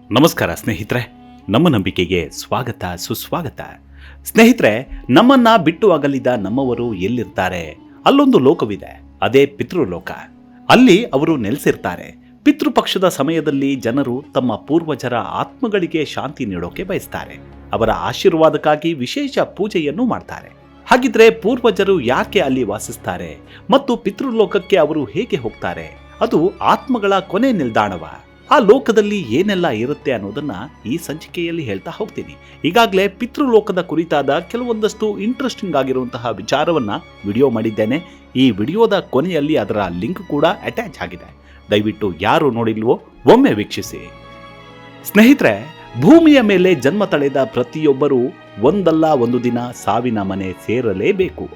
ನಮಸ್ಕಾರ ಸ್ನೇಹಿತರೆ, ನಮ್ಮ ನಂಬಿಕೆಗೆ ಸ್ವಾಗತ ಸುಸ್ವಾಗತ. ಸ್ನೇಹಿತರೆ, ನಮ್ಮನ್ನ ಬಿಟ್ಟು ಅಗಲಿದ ನಮ್ಮವರು ಎಲ್ಲಿರ್ತಾರೆ? ಅಲ್ಲೊಂದು ಲೋಕವಿದೆ, ಅದೇ ಪಿತೃಲೋಕ. ಅಲ್ಲಿ ಅವರು ನೆಲೆಸಿರ್ತಾರೆ. ಪಿತೃಪಕ್ಷದ ಸಮಯದಲ್ಲಿ ಜನರು ತಮ್ಮ ಪೂರ್ವಜರ ಆತ್ಮಗಳಿಗೆ ಶಾಂತಿ ನೀಡೋಕೆ ಬಯಸ್ತಾರೆ. ಅವರ ಆಶೀರ್ವಾದಕ್ಕಾಗಿ ವಿಶೇಷ ಪೂಜೆಯನ್ನು ಮಾಡ್ತಾರೆ. ಹಾಗಿದ್ರೆ ಪೂರ್ವಜರು ಯಾಕೆ ಅಲ್ಲಿ ವಾಸಿಸ್ತಾರೆ ಮತ್ತು ಪಿತೃಲೋಕಕ್ಕೆ ಅವರು ಹೇಗೆ ಹೋಗ್ತಾರೆ? ಅದು ಆತ್ಮಗಳ ಕೊನೆ ನಿಲ್ದಾಣವ? ಆ ಲೋಕದಲ್ಲಿ ಏನೆಲ್ಲ ಇರುತ್ತೆ ಅನ್ನೋದನ್ನ ಈ ಸಂಚಿಕೆಯಲ್ಲಿ ಹೇಳ್ತಾ ಹೋಗ್ತೀನಿ. ಈಗಾಗಲೇ ಪಿತೃಲೋಕದ ಕುರಿತಾದ ಕೆಲವೊಂದಷ್ಟು ಇಂಟ್ರೆಸ್ಟಿಂಗ್ ಆಗಿರುವಂತಹ ವಿಚಾರವನ್ನ ವಿಡಿಯೋ ಮಾಡಿದ್ದೇನೆ. ಈ ವಿಡಿಯೋದ ಕೊನೆಯಲ್ಲಿ ಅದರ ಲಿಂಕ್ ಕೂಡ ಅಟ್ಯಾಚ್ ಆಗಿದೆ. ದಯವಿಟ್ಟು ಯಾರು ನೋಡಿಲ್ವೋ ಒಮ್ಮೆ ವೀಕ್ಷಿಸಿ. ಸ್ನೇಹಿತರೆ, ಭೂಮಿಯ ಮೇಲೆ ಜನ್ಮ ತಳೆದ ಪ್ರತಿಯೊಬ್ಬರೂ ಒಂದಲ್ಲ ಒಂದು ದಿನ ಸಾವಿನ ಮನೆ ಸೇರಲೇಬೇಕು.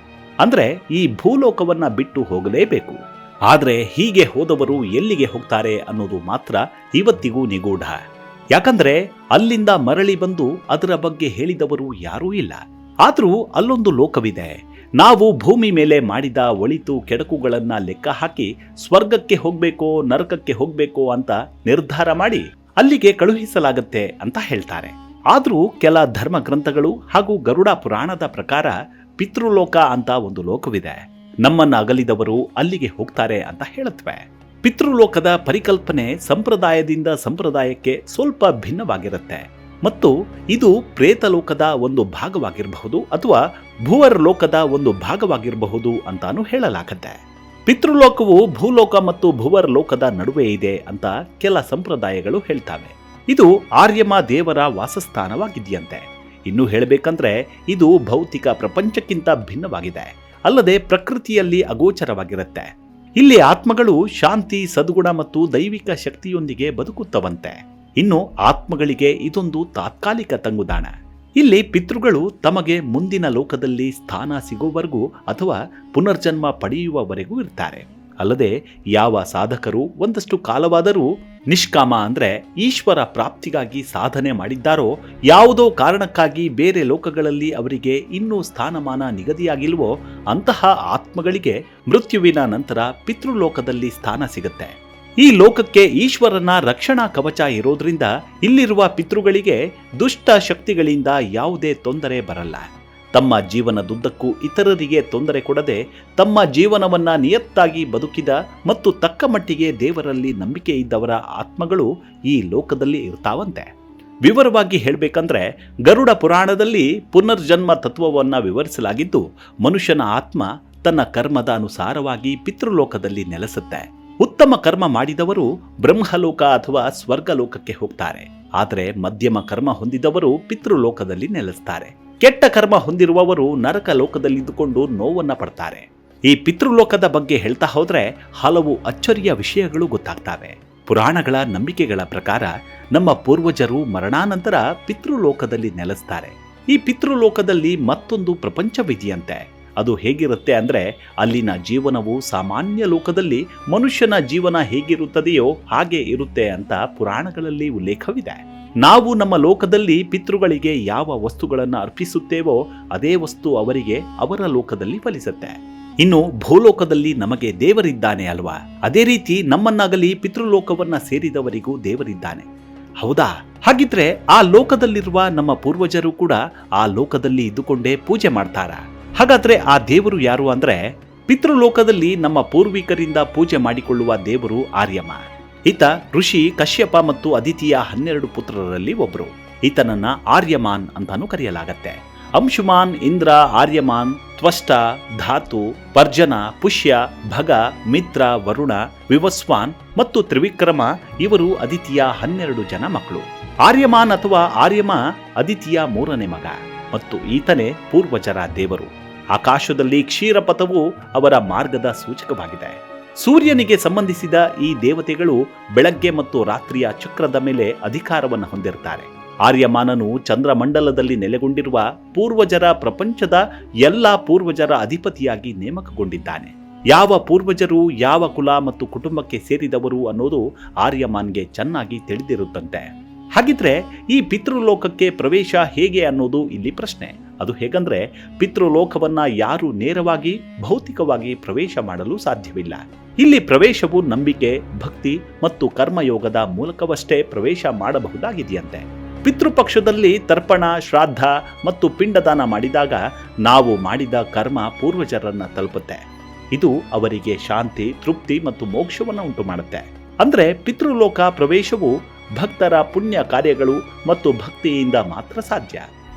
ಅಂದ್ರೆ ಈ ಭೂಲೋಕವನ್ನ ಬಿಟ್ಟು ಹೋಗಲೇಬೇಕು. ಆದ್ರೆ ಹೀಗೆ ಹೋದವರು ಎಲ್ಲಿಗೆ ಹೋಗ್ತಾರೆ ಅನ್ನೋದು ಮಾತ್ರ ಇವತ್ತಿಗೂ ನಿಗೂಢ. ಯಾಕಂದ್ರೆ ಅಲ್ಲಿಂದ ಮರಳಿ ಬಂದು ಅದರ ಬಗ್ಗೆ ಹೇಳಿದವರು ಯಾರೂ ಇಲ್ಲ. ಆದ್ರೂ ಅಲ್ಲೊಂದು ಲೋಕವಿದೆ. ನಾವು ಭೂಮಿ ಮೇಲೆ ಮಾಡಿದ ಒಳಿತು ಕೆಡಕುಗಳನ್ನ ಲೆಕ್ಕ ಹಾಕಿ ಸ್ವರ್ಗಕ್ಕೆ ಹೋಗ್ಬೇಕೋ ನರಕಕ್ಕೆ ಹೋಗ್ಬೇಕೋ ಅಂತ ನಿರ್ಧಾರ ಮಾಡಿ ಅಲ್ಲಿಗೆ ಕಳುಹಿಸಲಾಗತ್ತೆ ಅಂತ ಹೇಳ್ತಾರೆ. ಆದ್ರೂ ಕೆಲ ಧರ್ಮ ಗ್ರಂಥಗಳು ಹಾಗೂ ಗರುಡ ಪುರಾಣದ ಪ್ರಕಾರ ಪಿತೃಲೋಕ ಅಂತ ಒಂದು ಲೋಕವಿದೆ. ನಮ್ಮನ್ನ ಅಗಲಿದವರು ಅಲ್ಲಿಗೆ ಹೋಗ್ತಾರೆ ಅಂತ ಹೇಳುತ್ತವೆ. ಪಿತೃಲೋಕದ ಪರಿಕಲ್ಪನೆ ಸಂಪ್ರದಾಯದಿಂದ ಸಂಪ್ರದಾಯಕ್ಕೆ ಸ್ವಲ್ಪ ಭಿನ್ನವಾಗಿರುತ್ತೆ ಮತ್ತು ಇದು ಪ್ರೇತಲೋಕದ ಒಂದು ಭಾಗವಾಗಿರಬಹುದು ಅಥವಾ ಭೂವರ್ ಲೋಕದ ಒಂದು ಭಾಗವಾಗಿರಬಹುದು ಅಂತಾನು ಹೇಳಲಾಗುತ್ತೆ. ಪಿತೃಲೋಕವು ಭೂಲೋಕ ಮತ್ತು ಭೂವರ್ ಲೋಕದ ನಡುವೆ ಇದೆ ಅಂತ ಕೆಲ ಸಂಪ್ರದಾಯಗಳು ಹೇಳ್ತವೆ. ಇದು ಆರ್ಯಮ ದೇವರ ವಾಸಸ್ಥಾನವಾಗಿದೆಯಂತೆ. ಇನ್ನು ಹೇಳಬೇಕಂದ್ರೆ ಇದು ಭೌತಿಕ ಪ್ರಪಂಚಕ್ಕಿಂತ ಭಿನ್ನವಾಗಿದೆ. ಅಲ್ಲದೆ ಪ್ರಕೃತಿಯಲ್ಲಿ ಅಗೋಚರವಾಗಿರುತ್ತೆ. ಇಲ್ಲಿ ಆತ್ಮಗಳು ಶಾಂತಿ, ಸದ್ಗುಣ ಮತ್ತು ದೈವಿಕ ಶಕ್ತಿಯೊಂದಿಗೆ ಬದುಕುತ್ತವಂತೆ. ಇನ್ನು ಆತ್ಮಗಳಿಗೆ ಇದೊಂದು ತಾತ್ಕಾಲಿಕ ತಂಗುದಾಣ. ಇಲ್ಲಿ ಪಿತೃಗಳು ತಮಗೆ ಮುಂದಿನ ಲೋಕದಲ್ಲಿ ಸ್ಥಾನ ಸಿಗುವವರೆಗೂ ಅಥವಾ ಪುನರ್ಜನ್ಮ ಪಡೆಯುವವರೆಗೂ ಇರ್ತಾರೆ. ಅಲ್ಲದೆ ಯಾವ ಸಾಧಕರು ಒಂದಷ್ಟು ಕಾಲವಾದರೂ ನಿಷ್ಕಾಮ ಅಂದ್ರೆ ಈಶ್ವರ ಪ್ರಾಪ್ತಿಗಾಗಿ ಸಾಧನೆ ಮಾಡಿದ್ದಾರೋ, ಯಾವುದೋ ಕಾರಣಕ್ಕಾಗಿ ಬೇರೆ ಲೋಕಗಳಲ್ಲಿ ಅವರಿಗೆ ಇನ್ನೂ ಸ್ಥಾನಮಾನ ನಿಗದಿಯಾಗಿಲ್ವೋ ಅಂತಹ ಆತ್ಮಗಳಿಗೆ ಮೃತ್ಯುವಿನ ನಂತರ ಪಿತೃಲೋಕದಲ್ಲಿ ಸ್ಥಾನ ಸಿಗುತ್ತೆ. ಈ ಲೋಕಕ್ಕೆ ಈಶ್ವರನ ರಕ್ಷಣಾ ಕವಚ ಇರೋದ್ರಿಂದ ಇಲ್ಲಿರುವ ಪಿತೃಗಳಿಗೆ ದುಷ್ಟ ಶಕ್ತಿಗಳಿಂದ ಯಾವುದೇ ತೊಂದರೆ ಬರಲ್ಲ. ತಮ್ಮ ಜೀವನದುದ್ದಕ್ಕೂ ಇತರರಿಗೆ ತೊಂದರೆ ಕೊಡದೆ ತಮ್ಮ ಜೀವನವನ್ನ ನಿಯತ್ತಾಗಿ ಬದುಕಿದ ಮತ್ತು ತಕ್ಕ ಮಟ್ಟಿಗೆ ದೇವರಲ್ಲಿ ನಂಬಿಕೆ ಇದ್ದವರ ಆತ್ಮಗಳು ಈ ಲೋಕದಲ್ಲಿ ಇರ್ತಾವಂತೆ. ವಿವರವಾಗಿ ಹೇಳಬೇಕಂದ್ರೆ ಗರುಡ ಪುರಾಣದಲ್ಲಿ ಪುನರ್ಜನ್ಮ ತತ್ವವನ್ನ ವಿವರಿಸಲಾಗಿದ್ದು, ಮನುಷ್ಯನ ಆತ್ಮ ತನ್ನ ಕರ್ಮದ ಅನುಸಾರವಾಗಿ ಪಿತೃಲೋಕದಲ್ಲಿ ನೆಲೆಸುತ್ತೆ. ಉತ್ತಮ ಕರ್ಮ ಮಾಡಿದವರು ಬ್ರಹ್ಮಲೋಕ ಅಥವಾ ಸ್ವರ್ಗಲೋಕಕ್ಕೆ ಹೋಗ್ತಾರೆ. ಆದರೆ ಮಧ್ಯಮ ಕರ್ಮ ಹೊಂದಿದವರು ಪಿತೃಲೋಕದಲ್ಲಿ ನೆಲೆಸ್ತಾರೆ. ಕೆಟ್ಟ ಕರ್ಮ ಹೊಂದಿರುವವರು ನರಕ ಲೋಕದಲ್ಲಿದ್ದುಕೊಂಡು ನೋವನ್ನ ಪಡ್ತಾರೆ. ಈ ಪಿತೃಲೋಕದ ಬಗ್ಗೆ ಹೇಳ್ತಾ ಹೋದ್ರೆ ಹಲವು ಅಚ್ಚರಿಯ ವಿಷಯಗಳು ಗೊತ್ತಾಗ್ತವೆ. ಪುರಾಣಗಳ ನಂಬಿಕೆಗಳ ಪ್ರಕಾರ ನಮ್ಮ ಪೂರ್ವಜರು ಮರಣಾನಂತರ ಪಿತೃಲೋಕದಲ್ಲಿ ನೆಲೆಸ್ತಾರೆ. ಈ ಪಿತೃಲೋಕದಲ್ಲಿ ಮತ್ತೊಂದು ಪ್ರಪಂಚವಿದೆಯಂತೆ. ಅದು ಹೇಗಿರುತ್ತೆ ಅಂದ್ರೆ ಅಲ್ಲಿನ ಜೀವನವು ಸಾಮಾನ್ಯ ಲೋಕದಲ್ಲಿ ಮನುಷ್ಯನ ಜೀವನ ಹೇಗಿರುತ್ತದೆಯೋ ಹಾಗೆ ಇರುತ್ತೆ ಅಂತ ಪುರಾಣಗಳಲ್ಲಿ ಉಲ್ಲೇಖವಿದೆ. ನಾವು ನಮ್ಮ ಲೋಕದಲ್ಲಿ ಪಿತೃಗಳಿಗೆ ಯಾವ ವಸ್ತುಗಳನ್ನು ಅರ್ಪಿಸುತ್ತೇವೋ ಅದೇ ವಸ್ತು ಅವರಿಗೆ ಅವರ ಲೋಕದಲ್ಲಿ ಫಲಿಸುತ್ತೆ. ಇನ್ನು ಭೂಲೋಕದಲ್ಲಿ ನಮಗೆ ದೇವರಿದ್ದಾನೆ ಅಲ್ವಾ, ಅದೇ ರೀತಿ ನಮ್ಮನ್ನಾಗಲಿ ಪಿತೃಲೋಕವನ್ನ ಸೇರಿದವರಿಗೂ ದೇವರಿದ್ದಾನೆ. ಹೌದಾ? ಹಾಗಿದ್ರೆ ಆ ಲೋಕದಲ್ಲಿರುವ ನಮ್ಮ ಪೂರ್ವಜರು ಕೂಡ ಆ ಲೋಕದಲ್ಲಿ ಇದ್ದುಕೊಂಡೇ ಪೂಜೆ ಮಾಡ್ತಾರ? ಹಾಗಾದ್ರೆ ಆ ದೇವರು ಯಾರು ಅಂದ್ರೆ, ಪಿತೃಲೋಕದಲ್ಲಿ ನಮ್ಮ ಪೂರ್ವಿಕರಿಂದ ಪೂಜೆ ಮಾಡಿಕೊಳ್ಳುವ ದೇವರು ಆರ್ಯಮ. ಈತ ಋಷಿ ಕಶ್ಯಪ ಮತ್ತು ಅದಿತಿಯ 12 ಪುತ್ರರಲ್ಲಿ ಒಬ್ರು. ಈತನನ್ನ ಆರ್ಯಮಾನ್ ಅಂತಾನೂ ಕರೆಯಲಾಗತ್ತೆ. ಅಂಶುಮಾನ್, ಇಂದ್ರ, ಆರ್ಯಮಾನ್, ತ್ವಷ್ಟ, ಧಾತು, ಪರ್ಜನ, ಪುಷ್ಯ, ಭಗ, ಮಿತ್ರ, ವರುಣ, ವಿವಸ್ವಾನ್ ಮತ್ತು ತ್ರಿವಿಕ್ರಮ ಇವರು ಅದಿತಿಯ 12 ಜನ ಮಕ್ಕಳು. ಆರ್ಯಮಾನ್ ಅಥವಾ ಆರ್ಯಮ ಅದಿತಿಯ 3ನೇ ಮಗ ಮತ್ತು ಈತನೇ ಪೂರ್ವಜರ ದೇವರು. ಆಕಾಶದಲ್ಲಿ ಕ್ಷೀರಪಥವು ಅವರ ಮಾರ್ಗದ ಸೂಚಕವಾಗಿದೆ. ಸೂರ್ಯನಿಗೆ ಸಂಬಂಧಿಸಿದ ಈ ದೇವತೆಗಳು ಬೆಳಗ್ಗೆ ಮತ್ತು ರಾತ್ರಿಯ ಚಕ್ರದ ಮೇಲೆ ಅಧಿಕಾರವನ್ನು ಹೊಂದಿರುತ್ತಾರೆ. ಆರ್ಯಮಾನನು ಚಂದ್ರಮಂಡಲದಲ್ಲಿ ನೆಲೆಗೊಂಡಿರುವ ಪೂರ್ವಜರ ಪ್ರಪಂಚದ ಎಲ್ಲಾ ಪೂರ್ವಜರ ಅಧಿಪತಿಯಾಗಿ ನೇಮಕಗೊಂಡಿದ್ದಾನೆ. ಯಾವ ಪೂರ್ವಜರು ಯಾವ ಕುಲ ಮತ್ತು ಕುಟುಂಬಕ್ಕೆ ಸೇರಿದವರು ಅನ್ನೋದು ಆರ್ಯಮಾನ್ಗೆ ಚೆನ್ನಾಗಿ ತಿಳಿದಿರುತ್ತಂತೆ. ಹಾಗಿದ್ರೆ ಈ ಪಿತೃಲೋಕಕ್ಕೆ ಪ್ರವೇಶ ಹೇಗೆ ಅನ್ನೋದು ಇಲ್ಲಿ ಪ್ರಶ್ನೆ. ಅದು ಹೇಗಂದ್ರೆ ಪಿತೃಲೋಕವನ್ನ ಯಾರು ನೇರವಾಗಿ ಭೌತಿಕವಾಗಿ ಪ್ರವೇಶ ಮಾಡಲು ಸಾಧ್ಯವಿಲ್ಲ. ಇಲ್ಲಿ ಪ್ರವೇಶವು ನಂಬಿಕೆ, ಭಕ್ತಿ ಮತ್ತು ಕರ್ಮಯೋಗದ ಮೂಲಕವಷ್ಟೇ ಪ್ರವೇಶ ಮಾಡಬಹುದಾಗಿದೆಯಂತೆ. ಪಿತೃಪಕ್ಷದಲ್ಲಿ ತರ್ಪಣ, ಶ್ರಾದ್ದ ಮತ್ತು ಪಿಂಡದಾನ ಮಾಡಿದಾಗ ನಾವು ಮಾಡಿದ ಕರ್ಮ ಪೂರ್ವಜರನ್ನ ತಲುಪುತ್ತೆ. ಇದು ಅವರಿಗೆ ಶಾಂತಿ, ತೃಪ್ತಿ ಮತ್ತು ಮೋಕ್ಷವನ್ನು ಉಂಟು ಮಾಡುತ್ತೆ. ಅಂದ್ರೆ ಪಿತೃಲೋಕ ಪ್ರವೇಶವು ಭಕ್ತರ ಪುಣ್ಯ ಕಾರ್ಯಗಳು ಮತ್ತು ಭಕ್ತಿಯಿಂದ ಮಾತ್ರ ಸಾಧ್ಯ.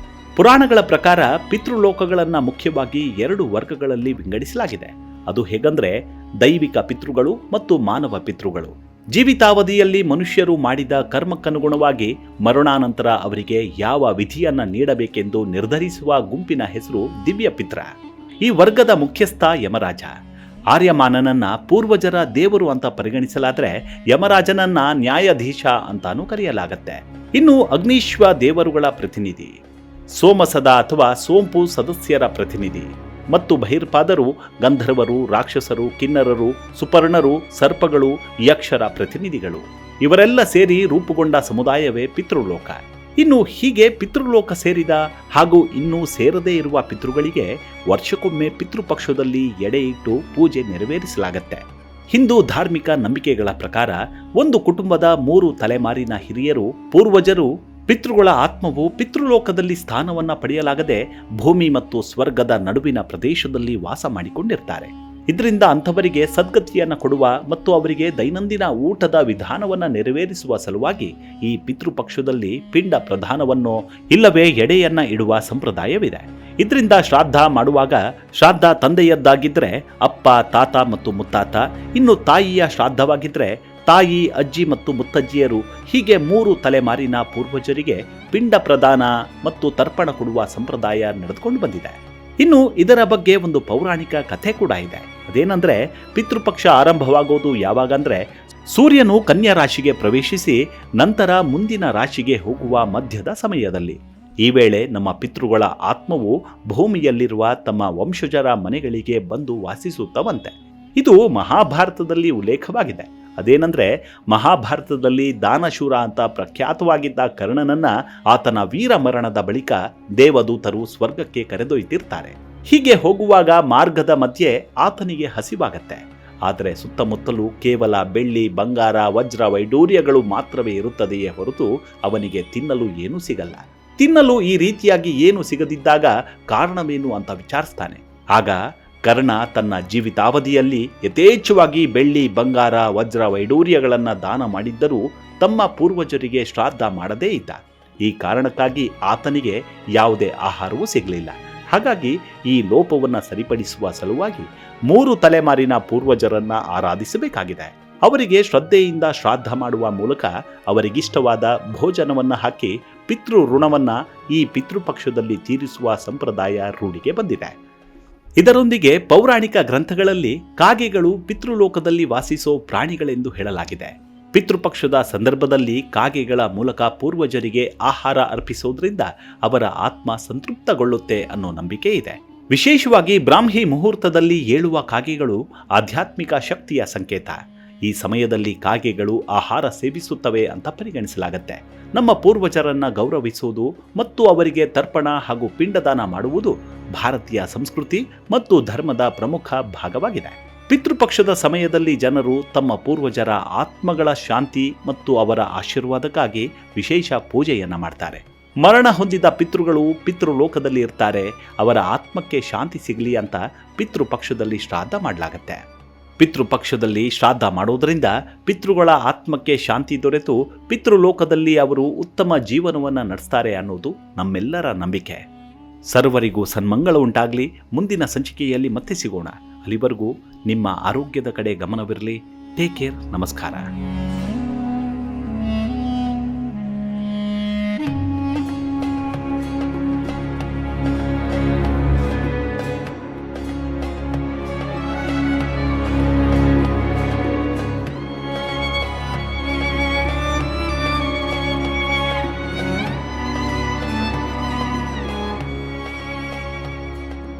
ಪುರಾಣಗಳ ಪ್ರಕಾರ ಪಿತೃಲೋಕಗಳನ್ನು ಮುಖ್ಯವಾಗಿ 2 ವರ್ಗಗಳಲ್ಲಿ ವಿಂಗಡಿಸಲಾಗಿದೆ. ಅದು ಹೇಗಂದ್ರೆ ದೈವಿಕ ಪಿತೃಗಳು ಮತ್ತು ಮಾನವ ಪಿತೃಗಳು. ಜೀವಿತಾವಧಿಯಲ್ಲಿ ಮನುಷ್ಯರು ಮಾಡಿದ ಕರ್ಮಕ್ಕನುಗುಣವಾಗಿ ಮರಣಾನಂತರ ಅವರಿಗೆ ಯಾವ ವಿಧಿಯನ್ನ ನೀಡಬೇಕೆಂದು ನಿರ್ಧರಿಸುವ ಗುಂಪಿನ ಹೆಸರು ದಿವ್ಯ ಪಿತ್ರ. ಈ ವರ್ಗದ ಮುಖ್ಯಸ್ಥ ಯಮರಾಜ. ಆರ್ಯಮಾನನನ್ನ ಪೂರ್ವಜರ ದೇವರು ಅಂತ ಪರಿಗಣಿಸಲಾದ್ರೆ ಯಮರಾಜನನ್ನ ನ್ಯಾಯಾಧೀಶ ಅಂತಾನೂ ಕರೆಯಲಾಗತ್ತೆ. ಇನ್ನು ಅಗ್ನೀಶ್ವ ದೇವರುಗಳ ಪ್ರತಿನಿಧಿ, ಸೋಮಸದ ಅಥವಾ ಸೋಂಪು ಸದಸ್ಯರ ಪ್ರತಿನಿಧಿ ಮತ್ತು ಬಹಿರ್ಪಾದರು ಗಂಧರ್ವರು, ರಾಕ್ಷಸರು, ಕಿನ್ನರರು, ಸುಪರ್ಣರು, ಸರ್ಪಗಳು, ಯಕ್ಷರ ಪ್ರತಿನಿಧಿಗಳು. ಇವರೆಲ್ಲ ಸೇರಿ ರೂಪುಗೊಂಡ ಸಮುದಾಯವೇ ಪಿತೃಲೋಕ. ಇನ್ನು ಹೀಗೆ ಪಿತೃಲೋಕ ಸೇರಿದ ಹಾಗೂ ಇನ್ನೂ ಸೇರದೇ ಇರುವ ಪಿತೃಗಳಿಗೆ ವರ್ಷಕ್ಕೊಮ್ಮೆ ಪಿತೃಪಕ್ಷದಲ್ಲಿ ಎಡೆ ಇಟ್ಟು ಪೂಜೆ ನೆರವೇರಿಸಲಾಗತ್ತೆ. ಹಿಂದೂ ಧಾರ್ಮಿಕ ನಂಬಿಕೆಗಳ ಪ್ರಕಾರ ಒಂದು ಕುಟುಂಬದ 3 ತಲೆಮಾರಿನ ಹಿರಿಯರು, ಪೂರ್ವಜರು, ಪಿತೃಗಳ ಆತ್ಮವು ಪಿತೃಲೋಕದಲ್ಲಿ ಸ್ಥಾನವನ್ನ ಪಡೆಯಲಾಗದೆ ಭೂಮಿ ಮತ್ತು ಸ್ವರ್ಗದ ನಡುವಿನ ಪ್ರದೇಶದಲ್ಲಿ ವಾಸ ಮಾಡಿಕೊಂಡಿರ್ತಾರೆ. ಇದರಿಂದ ಅಂಥವರಿಗೆ ಸದ್ಗತಿಯನ್ನು ಕೊಡುವ ಮತ್ತು ಅವರಿಗೆ ದೈನಂದಿನ ಊಟದ ವಿಧಾನವನ್ನ ನೆರವೇರಿಸುವ ಸಲುವಾಗಿ ಈ ಪಿತೃಪಕ್ಷದಲ್ಲಿ ಪಿಂಡ ಪ್ರದಾನವನ್ನು ಇಲ್ಲವೇ ಎಡೆಯನ್ನ ಇಡುವ ಸಂಪ್ರದಾಯವಿದೆ. ಇದರಿಂದ ಶ್ರಾದ್ದ ಮಾಡುವಾಗ ಶ್ರಾದ್ದ ತಂದೆಯದ್ದಾಗಿದ್ರೆ ಅಪ್ಪ, ತಾತ ಮತ್ತು ಮುತ್ತಾತ, ಇನ್ನು ತಾಯಿಯ ಶ್ರಾದ್ದವಾಗಿದ್ರೆ ತಾಯಿ, ಅಜ್ಜಿ ಮತ್ತು ಮುತ್ತಜ್ಜಿಯರು, ಹೀಗೆ 3 ತಲೆಮಾರಿನ ಪೂರ್ವಜರಿಗೆ ಪಿಂಡ ಪ್ರದಾನ ಮತ್ತು ತರ್ಪಣ ಕೊಡುವ ಸಂಪ್ರದಾಯ ನಡೆದುಕೊಂಡು ಬಂದಿದೆ. ಇನ್ನು ಇದರ ಬಗ್ಗೆ ಒಂದು ಪೌರಾಣಿಕ ಕಥೆ ಕೂಡ ಇದೆ. ಅದೇನಂದ್ರೆ ಪಿತೃಪಕ್ಷ ಆರಂಭವಾಗೋದು ಯಾವಾಗಂದ್ರೆ ಸೂರ್ಯನು ಕನ್ಯಾ ರಾಶಿಗೆ ಪ್ರವೇಶಿಸಿ ನಂತರ ಮುಂದಿನ ರಾಶಿಗೆ ಹೋಗುವ ಮಧ್ಯದ ಸಮಯದಲ್ಲಿ. ಈ ವೇಳೆ ನಮ್ಮ ಪಿತೃಗಳ ಆತ್ಮವು ಭೂಮಿಯಲ್ಲಿರುವ ತಮ್ಮ ವಂಶಜರ ಮನೆಗಳಿಗೆ ಬಂದು ವಾಸಿಸುತ್ತವಂತೆ. ಇದು ಮಹಾಭಾರತದಲ್ಲಿ ಉಲ್ಲೇಖವಾಗಿದೆ. ಅದೇನಂದ್ರೆ ಮಹಾಭಾರತದಲ್ಲಿ ದಾನಶೂರ ಅಂತ ಪ್ರಖ್ಯಾತವಾಗಿದ್ದ ಕರ್ಣನನ್ನ ಆತನ ವೀರ ಮರಣದ ಬಳಿಕ ದೇವದೂತರು ಸ್ವರ್ಗಕ್ಕೆ ಕರೆದೊಯ್ದಿರ್ತಾರೆ. ಹೀಗೆ ಹೋಗುವಾಗ ಮಾರ್ಗದ ಮಧ್ಯೆ ಆತನಿಗೆ ಹಸಿವಾಗತ್ತೆ. ಆದರೆ ಸುತ್ತಮುತ್ತಲೂ ಕೇವಲ ಬೆಳ್ಳಿ, ಬಂಗಾರ, ವಜ್ರ, ವೈಡೂರ್ಯಗಳು ಮಾತ್ರವೇ ಇರುತ್ತದೆಯೇ ಹೊರತು ಅವನಿಗೆ ತಿನ್ನಲು ಏನೂ ಸಿಗಲ್ಲ. ತಿನ್ನಲು ಈ ರೀತಿಯಾಗಿ ಏನು ಸಿಗದಿದ್ದಾಗ ಕಾರಣವೇನು ಅಂತ ವಿಚಾರಿಸ್ತಾನೆ. ಆಗ ಕರ್ಣ ತನ್ನ ಜೀವಿತಾವಧಿಯಲ್ಲಿ ಯಥೇಚ್ಛವಾಗಿ ಬೆಳ್ಳಿ, ಬಂಗಾರ, ವಜ್ರ, ವೈಡೂರ್ಯಗಳನ್ನು ದಾನ ಮಾಡಿದ್ದರೂ ತಮ್ಮ ಪೂರ್ವಜರಿಗೆ ಶ್ರಾದ್ದ ಮಾಡದೇ ಇದ್ದ. ಈ ಕಾರಣಕ್ಕಾಗಿ ಆತನಿಗೆ ಯಾವುದೇ ಆಹಾರವೂ ಸಿಗಲಿಲ್ಲ. ಹಾಗಾಗಿ ಈ ಲೋಪವನ್ನು ಸರಿಪಡಿಸುವ ಸಲುವಾಗಿ 3 ತಲೆಮಾರಿನ ಪೂರ್ವಜರನ್ನ ಆರಾಧಿಸಬೇಕಾಗಿದೆ. ಅವರಿಗೆ ಶ್ರದ್ಧೆಯಿಂದ ಶ್ರಾದ್ದ ಮಾಡುವ ಮೂಲಕ ಅವರಿಗಿಷ್ಟವಾದ ಭೋಜನವನ್ನ ಹಾಕಿ ಪಿತೃ ಋಣವನ್ನ ಈ ಪಿತೃಪಕ್ಷದಲ್ಲಿ ತೀರಿಸುವ ಸಂಪ್ರದಾಯ ರೂಢಿಗೆ ಬಂದಿದೆ. ಇದರೊಂದಿಗೆ ಪೌರಾಣಿಕ ಗ್ರಂಥಗಳಲ್ಲಿ ಕಾಗೆಗಳು ಪಿತೃಲೋಕದಲ್ಲಿ ವಾಸಿಸೋ ಪ್ರಾಣಿಗಳೆಂದು ಹೇಳಲಾಗಿದೆ. ಪಿತೃಪಕ್ಷದ ಸಂದರ್ಭದಲ್ಲಿ ಕಾಗೆಗಳ ಮೂಲಕ ಪೂರ್ವಜರಿಗೆ ಆಹಾರ ಅರ್ಪಿಸೋದ್ರಿಂದ ಅವರ ಆತ್ಮ ಸಂತೃಪ್ತಗೊಳ್ಳುತ್ತೆ ಅನ್ನೋ ನಂಬಿಕೆ ಇದೆ. ವಿಶೇಷವಾಗಿ ಬ್ರಾಹ್ಮಿ ಮುಹೂರ್ತದಲ್ಲಿ ಏಳುವ ಕಾಗೆಗಳು ಆಧ್ಯಾತ್ಮಿಕ ಶಕ್ತಿಯ ಸಂಕೇತ. ಈ ಸಮಯದಲ್ಲಿ ಕಾಗೆಗಳು ಆಹಾರ ಸೇವಿಸುತ್ತವೆ ಅಂತ ಪರಿಗಣಿಸಲಾಗುತ್ತೆ. ನಮ್ಮ ಪೂರ್ವಜರನ್ನ ಗೌರವಿಸುವುದು ಮತ್ತು ಅವರಿಗೆ ತರ್ಪಣ ಹಾಗೂ ಪಿಂಡದಾನ ಮಾಡುವುದು ಭಾರತೀಯ ಸಂಸ್ಕೃತಿ ಮತ್ತು ಧರ್ಮದ ಪ್ರಮುಖ ಭಾಗವಾಗಿದೆ. ಪಿತೃಪಕ್ಷದ ಸಮಯದಲ್ಲಿ ಜನರು ತಮ್ಮ ಪೂರ್ವಜರ ಆತ್ಮಗಳ ಶಾಂತಿ ಮತ್ತು ಅವರ ಆಶೀರ್ವಾದಕ್ಕಾಗಿ ವಿಶೇಷ ಪೂಜೆಯನ್ನ ಮಾಡ್ತಾರೆ. ಮರಣ ಹೊಂದಿದ ಪಿತೃಗಳು ಪಿತೃಲೋಕದಲ್ಲಿ ಇರ್ತಾರೆ. ಅವರ ಆತ್ಮಕ್ಕೆ ಶಾಂತಿ ಸಿಗಲಿ ಅಂತ ಪಿತೃಪಕ್ಷದಲ್ಲಿ ಶ್ರಾದ್ದ ಮಾಡಲಾಗತ್ತೆ. ಪಿತೃಪಕ್ಷದಲ್ಲಿ ಶ್ರಾದ್ದ ಮಾಡೋದರಿಂದ ಪಿತೃಗಳ ಆತ್ಮಕ್ಕೆ ಶಾಂತಿ ದೊರೆತು ಪಿತೃಲೋಕದಲ್ಲಿ ಅವರು ಉತ್ತಮ ಜೀವನವನ್ನು ನಡೆಸ್ತಾರೆ ಅನ್ನೋದು ನಮ್ಮೆಲ್ಲರ ನಂಬಿಕೆ. ಸರ್ವರಿಗೂ ಸನ್ಮಂಗಳ ಉಂಟಾಗಲಿ. ಮುಂದಿನ ಸಂಚಿಕೆಯಲ್ಲಿ ಮತ್ತೆ ಸಿಗೋಣ. ಅಲ್ಲಿವರೆಗೂ ನಿಮ್ಮ ಆರೋಗ್ಯದ ಕಡೆ ಗಮನವಿರಲಿ. Take care. ನಮಸ್ಕಾರ.